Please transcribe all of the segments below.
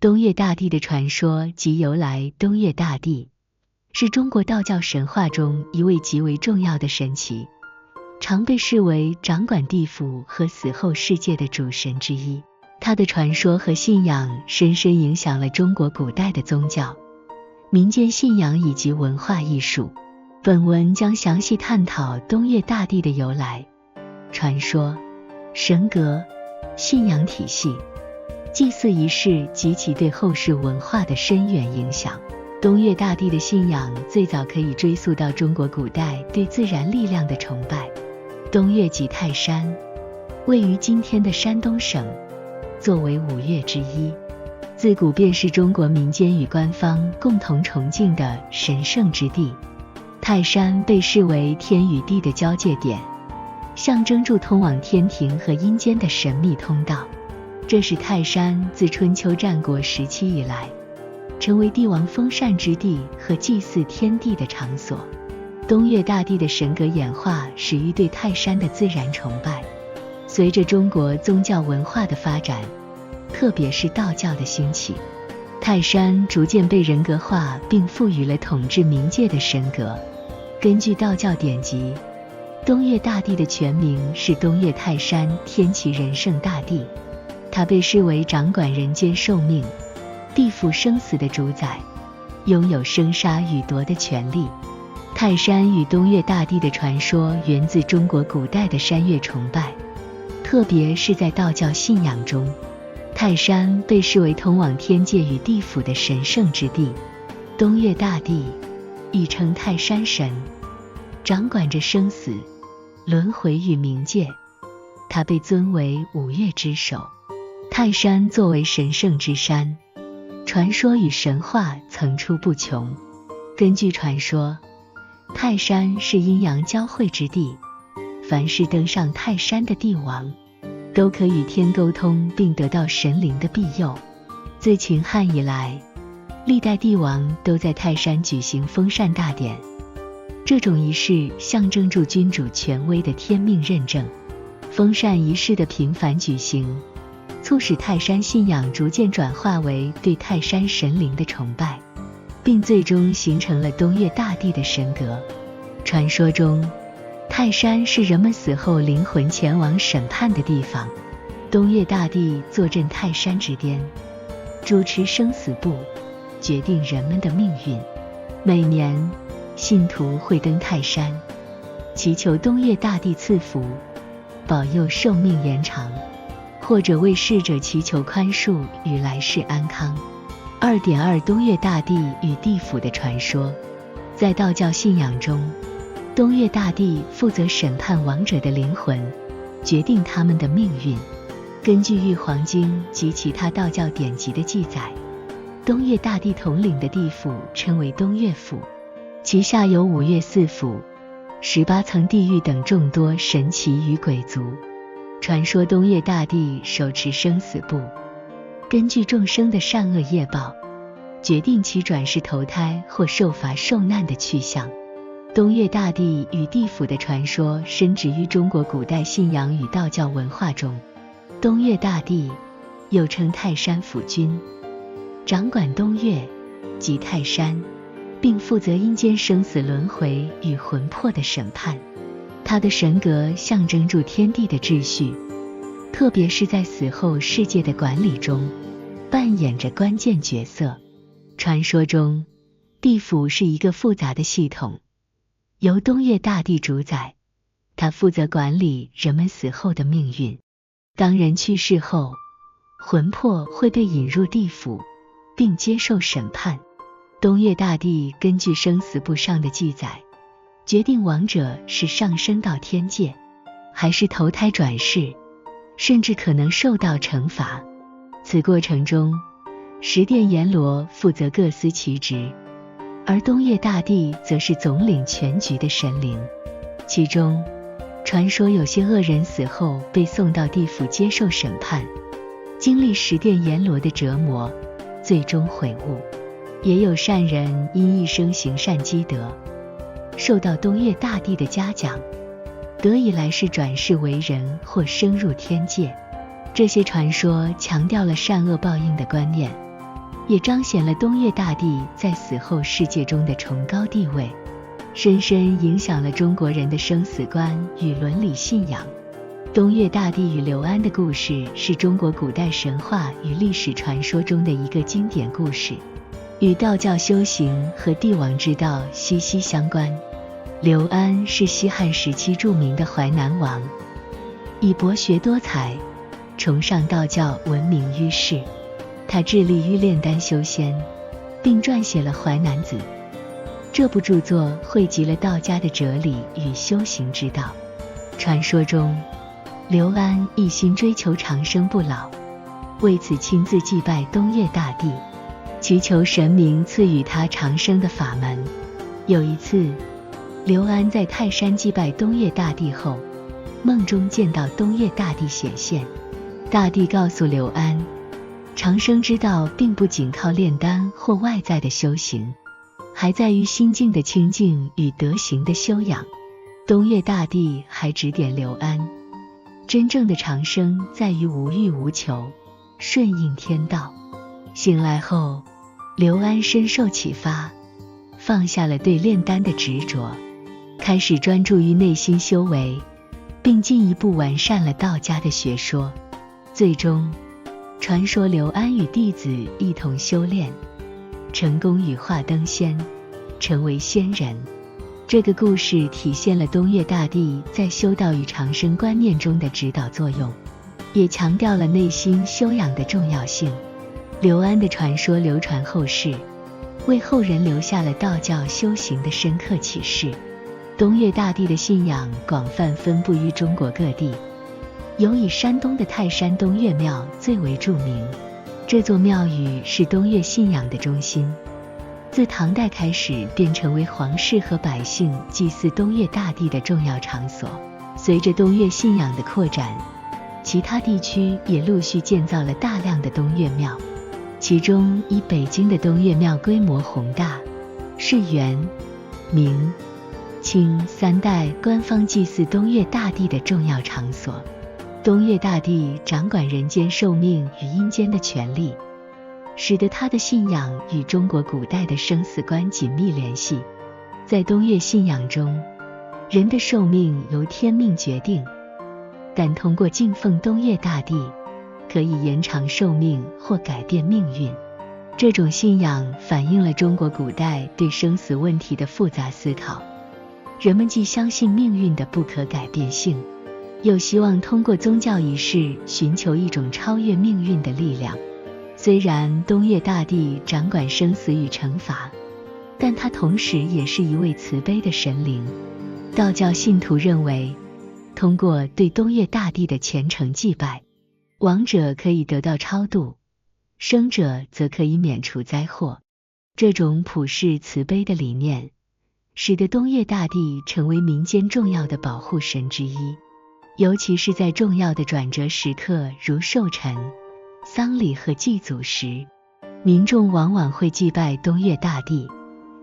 东岳大帝的传说及由来。东岳大帝是中国道教神话中一位极为重要的神祇，常被视为掌管地府和死后世界的主神之一。他的传说和信仰深深影响了中国古代的宗教、民间信仰以及文化艺术。本文将详细探讨东岳大帝的由来、传说、神格、信仰体系、祭祀仪式及其对后世文化的深远影响。东岳大帝的信仰最早可以追溯到中国古代对自然力量的崇拜。东岳即泰山，位于今天的山东省，作为五岳之一，自古便是中国民间与官方共同崇敬的神圣之地。泰山被视为天与地的交界点，象征着通往天庭和阴间的神秘通道。这使泰山自春秋战国时期以来，成为帝王封禅之地和祭祀天地的场所。东岳大帝的神格演化始于对泰山的自然崇拜。随着中国宗教文化的发展，特别是道教的兴起，泰山逐渐被人格化，并赋予了统治冥界的神格。根据道教典籍，东岳大帝的全名是东岳泰山天齐仁圣大帝，他被视为掌管人间寿命、地府生死的主宰，拥有生杀予夺的权利。泰山与东岳大帝的传说源自中国古代的山岳崇拜，特别是在道教信仰中，泰山被视为通往天界与地府的神圣之地。东岳大帝亦称泰山神，掌管着生死、轮回与冥界，他被尊为五岳之首。泰山作为神圣之山，传说与神话层出不穷。根据传说，泰山是阴阳交汇之地，凡是登上泰山的帝王，都可与天沟通并得到神灵的庇佑。自秦汉以来，历代帝王都在泰山举行封禅大典，这种仪式象征着君主权威的天命认证。封禅仪式的频繁举行，促使泰山信仰逐渐转化为对泰山神灵的崇拜，并最终形成了东岳大帝的神格。传说中，泰山是人们死后灵魂前往审判的地方。东岳大帝坐镇泰山之巅，主持生死簿，决定人们的命运。每年，信徒会登泰山，祈求东岳大帝赐福，保佑寿命延长，或者为逝者祈求宽恕与来世安康。2.2 东岳大帝与地府的传说。在道教信仰中，东岳大帝负责审判亡者的灵魂，决定他们的命运。根据《玉皇经》及其他道教典籍的记载，东岳大帝统领的地府称为东岳府，其下有五岳四府、18层地狱等众多神奇与鬼族。传说东岳大帝手持生死簿，根据众生的善恶业报，决定其转世投胎或受罚受难的去向。东岳大帝与地府的传说深植于中国古代信仰与道教文化中。东岳大帝又称泰山府君，掌管东岳即泰山，并负责阴间生死轮回与魂魄的审判。他的神格象征着天地的秩序，特别是在死后世界的管理中扮演着关键角色。传说中，地府是一个复杂的系统，由东岳大帝主宰，他负责管理人们死后的命运。当人去世后，魂魄会被引入地府，并接受审判。东岳大帝根据生死簿上的记载，决定亡者是上升到天界，还是投胎转世，甚至可能受到惩罚。此过程中，十殿阎罗负责各司其职，而东岳大帝则是总领全局的神灵。其中，传说有些恶人死后被送到地府接受审判，经历十殿阎罗的折磨，最终悔悟。也有善人因一生行善积德，受到东岳大帝的嘉奖，得以来世转世为人或升入天界。这些传说强调了善恶报应的观念，也彰显了东岳大帝在死后世界中的崇高地位，深深影响了中国人的生死观与伦理信仰。东岳大帝与刘安的故事是中国古代神话与历史传说中的一个经典故事，与道教修行和帝王之道息息相关。刘安是西汉时期著名的淮南王，以博学多才、崇尚道教闻名于世。他致力于炼丹修仙，并撰写了《淮南子》。这部著作汇集了道家的哲理与修行之道。传说中，刘安一心追求长生不老，为此亲自祭拜东岳大帝，祈求神明赐予他长生的法门。有一次，刘安在泰山祭拜东岳大帝后，梦中见到东岳大帝显现。大帝告诉刘安，长生之道并不仅靠炼丹或外在的修行，还在于心境的清净与德行的修养。东岳大帝还指点刘安，真正的长生在于无欲无求，顺应天道。醒来后，刘安深受启发，放下了对炼丹的执着，开始专注于内心修为，并进一步完善了道家的学说。最终，传说刘安与弟子一同修炼，成功羽化登仙，成为仙人。这个故事体现了东岳大帝在修道与长生观念中的指导作用，也强调了内心修养的重要性。刘安的传说流传后世，为后人留下了道教修行的深刻启示。东岳大帝的信仰广泛分布于中国各地，尤以山东的泰山东岳庙最为著名。这座庙宇是东岳信仰的中心，自唐代开始便成为皇室和百姓祭祀东岳大帝的重要场所。随着东岳信仰的扩展，其他地区也陆续建造了大量的东岳庙，其中以北京的东岳庙规模宏大，是元、明、清三代官方祭祀东岳大帝的重要场所。东岳大帝掌管人间寿命与阴间的权利，使得他的信仰与中国古代的生死观紧密联系。在东岳信仰中，人的寿命由天命决定，但通过敬奉东岳大帝，可以延长寿命或改变命运。这种信仰反映了中国古代对生死问题的复杂思考。人们既相信命运的不可改变性，又希望通过宗教仪式寻求一种超越命运的力量。虽然东岳大帝掌管生死与惩罚，但他同时也是一位慈悲的神灵。道教信徒认为，通过对东岳大帝的虔诚祭拜，亡者可以得到超度，生者则可以免除灾祸。这种普世慈悲的理念，使得东岳大帝成为民间重要的保护神之一。尤其是在重要的转折时刻，如寿辰、丧礼和祭祖时，民众往往会祭拜东岳大帝，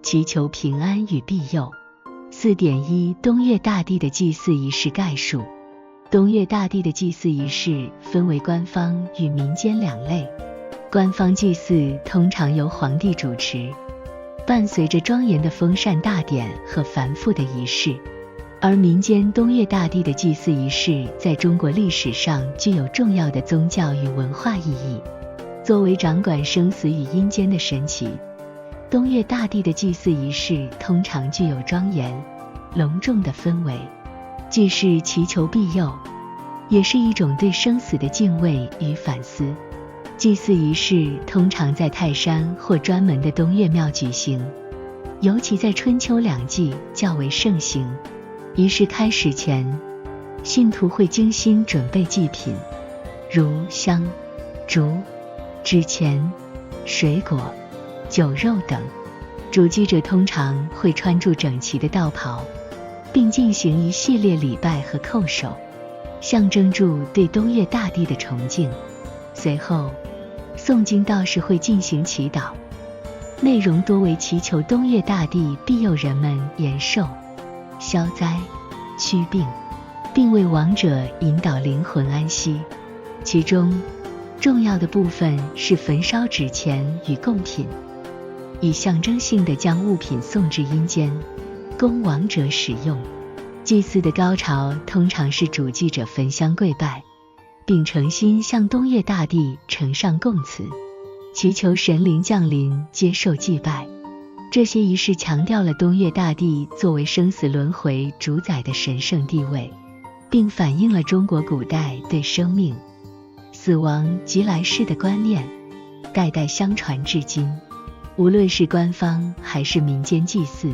祈求平安与庇佑。4.1 东岳大帝的祭祀仪式概述。东岳大帝的祭祀仪式分为官方与民间两类。官方祭祀通常由皇帝主持，伴随着庄严的封禅大典和繁复的仪式。而民间东岳大帝的祭祀仪式在中国历史上具有重要的宗教与文化意义。作为掌管生死与阴间的神祇，东岳大帝的祭祀仪式通常具有庄严、隆重的氛围，既是祈求庇佑，也是一种对生死的敬畏与反思。祭祀仪式通常在泰山或专门的东岳庙举行，尤其在春秋两季较为盛行。仪式开始前，信徒会精心准备祭品，如香、烛、纸钱、水果、酒肉等。主祭者通常会穿着整齐的道袍，并进行一系列礼拜和叩首，象征住对东岳大帝的崇敬。随后，诵经道士会进行祈祷，内容多为祈求东岳大帝庇佑人们延寿、消灾、祛病，并为亡者引导灵魂安息。其中，重要的部分是焚烧纸钱与贡品，以象征性地将物品送至阴间，供亡者使用。祭祀的高潮通常是主祭者焚香跪拜，并诚心向东岳大帝呈上供词，祈求神灵降临接受祭拜。这些仪式强调了东岳大帝作为生死轮回主宰的神圣地位，并反映了中国古代对生命、死亡及来世的观念，代代相传至今。无论是官方还是民间祭祀，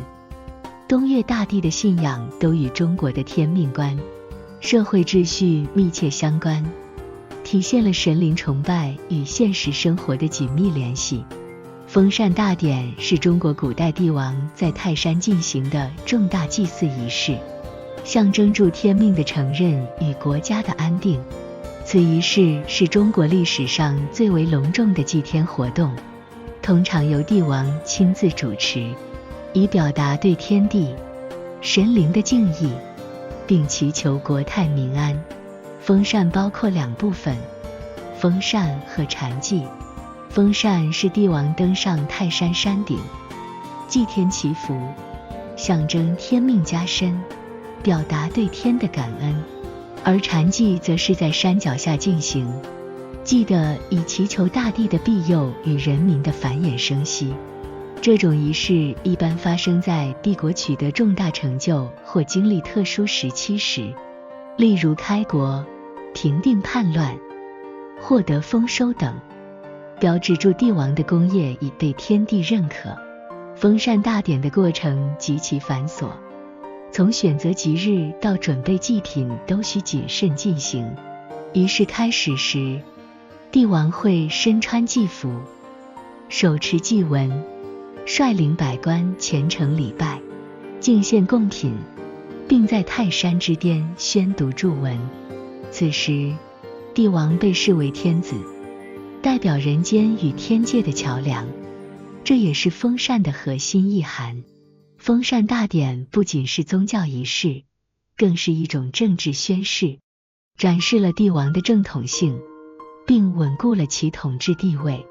东岳大帝的信仰都与中国的天命观、社会秩序密切相关，体现了神灵崇拜与现实生活的紧密联系。封禅大典是中国古代帝王在泰山进行的重大祭祀仪式，象征住天命的承认与国家的安定。此仪式是中国历史上最为隆重的祭天活动，通常由帝王亲自主持，以表达对天地、神灵的敬意，并祈求国泰民安。封禅包括两部分，封禅和禅祭。封禅是帝王登上泰山山顶，祭天祈福，象征天命加身，表达对天的感恩；而禅祭则是在山脚下进行，祭的以祈求大地的庇佑与人民的繁衍生息。这种仪式一般发生在帝国取得重大成就或经历特殊时期时，例如开国、平定叛乱、获得丰收等，标志住帝王的功业已被天地认可。封禅大典的过程极其繁琐，从选择吉日到准备祭品都需谨慎进行。仪式开始时，帝王会身穿祭服，手持祭文，率领百官虔诚礼拜，敬献贡品，并在泰山之巅宣读祝文。此时，帝王被视为天子，代表人间与天界的桥梁，这也是封禅的核心意涵。封禅大典不仅是宗教仪式，更是一种政治宣示，展示了帝王的正统性，并稳固了其统治地位。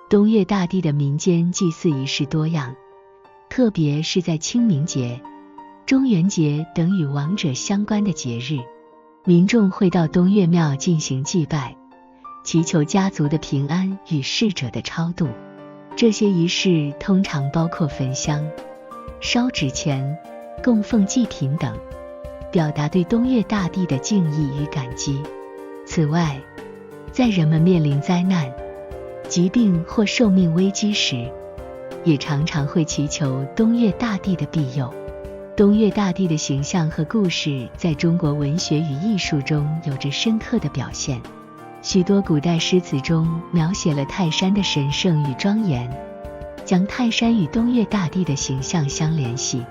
东岳大帝的民间祭祀仪式多样，特别是在清明节、中元节等与亡者相关的节日，民众会到东岳庙进行祭拜，祈求家族的平安与逝者的超度。这些仪式通常包括焚香、烧纸钱、供奉祭品等，表达对东岳大帝的敬意与感激。此外，在人们面临灾难、疾病或寿命危机时，也常常会祈求东岳大帝的庇佑。东岳大帝的形象和故事在中国文学与艺术中有着深刻的表现。许多古代诗词中描写了泰山的神圣与庄严，将泰山与东岳大帝的形象相联系。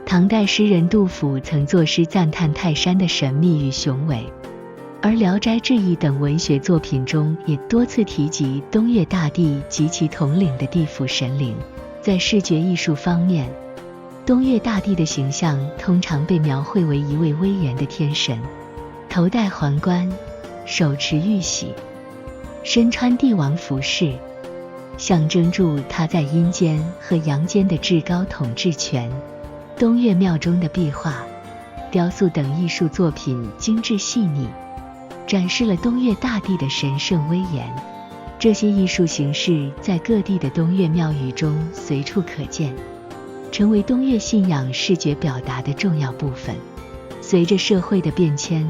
唐代诗人杜甫曾作诗赞叹泰山的神秘与雄伟，而《聊斋志异》等文学作品中也多次提及东岳大帝及其统领的地府神灵。在视觉艺术方面，东岳大帝的形象通常被描绘为一位威严的天神，头戴皇冠，手持玉玺，身穿帝王服饰，象征住他在阴间和阳间的至高统治权。东岳庙中的壁画、雕塑等艺术作品精致细腻，展示了东岳大帝的神圣威严。这些艺术形式在各地的东岳庙宇中随处可见，成为东岳信仰视觉表达的重要部分。随着社会的变迁，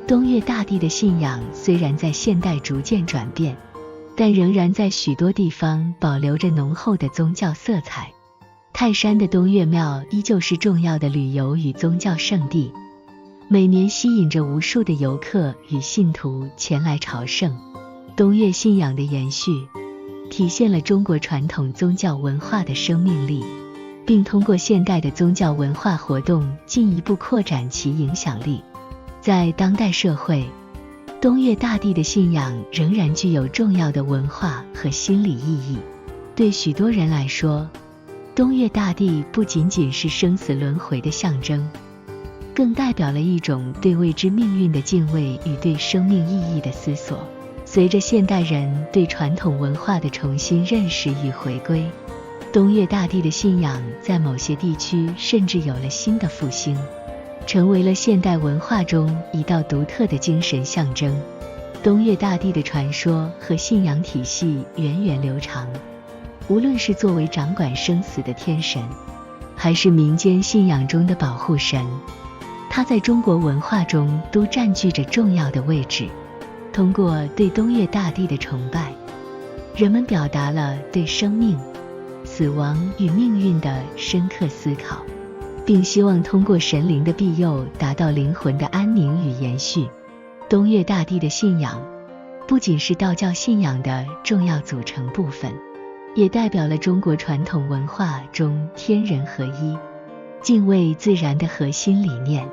东岳大帝的信仰虽然在现代逐渐转变，但仍然在许多地方保留着浓厚的宗教色彩。泰山的东岳庙依旧是重要的旅游与宗教胜地，每年吸引着无数的游客与信徒前来朝圣。东岳信仰的延续，体现了中国传统宗教文化的生命力，并通过现代的宗教文化活动进一步扩展其影响力。在当代社会，东岳大帝的信仰仍然具有重要的文化和心理意义。对许多人来说，东岳大帝不仅仅是生死轮回的象征，更代表了一种对未知命运的敬畏与对生命意义的思索。随着现代人对传统文化的重新认识与回归，东岳大帝的信仰在某些地区甚至有了新的复兴，成为了现代文化中一道独特的精神象征。东岳大帝的传说和信仰体系源远流长，无论是作为掌管生死的天神，还是民间信仰中的保护神，他在中国文化中都占据着重要的位置。通过对东岳大帝的崇拜，人们表达了对生命、死亡与命运的深刻思考，并希望通过神灵的庇佑达到灵魂的安宁与延续。东岳大帝的信仰不仅是道教信仰的重要组成部分，也代表了中国传统文化中天人合一、敬畏自然的核心理念。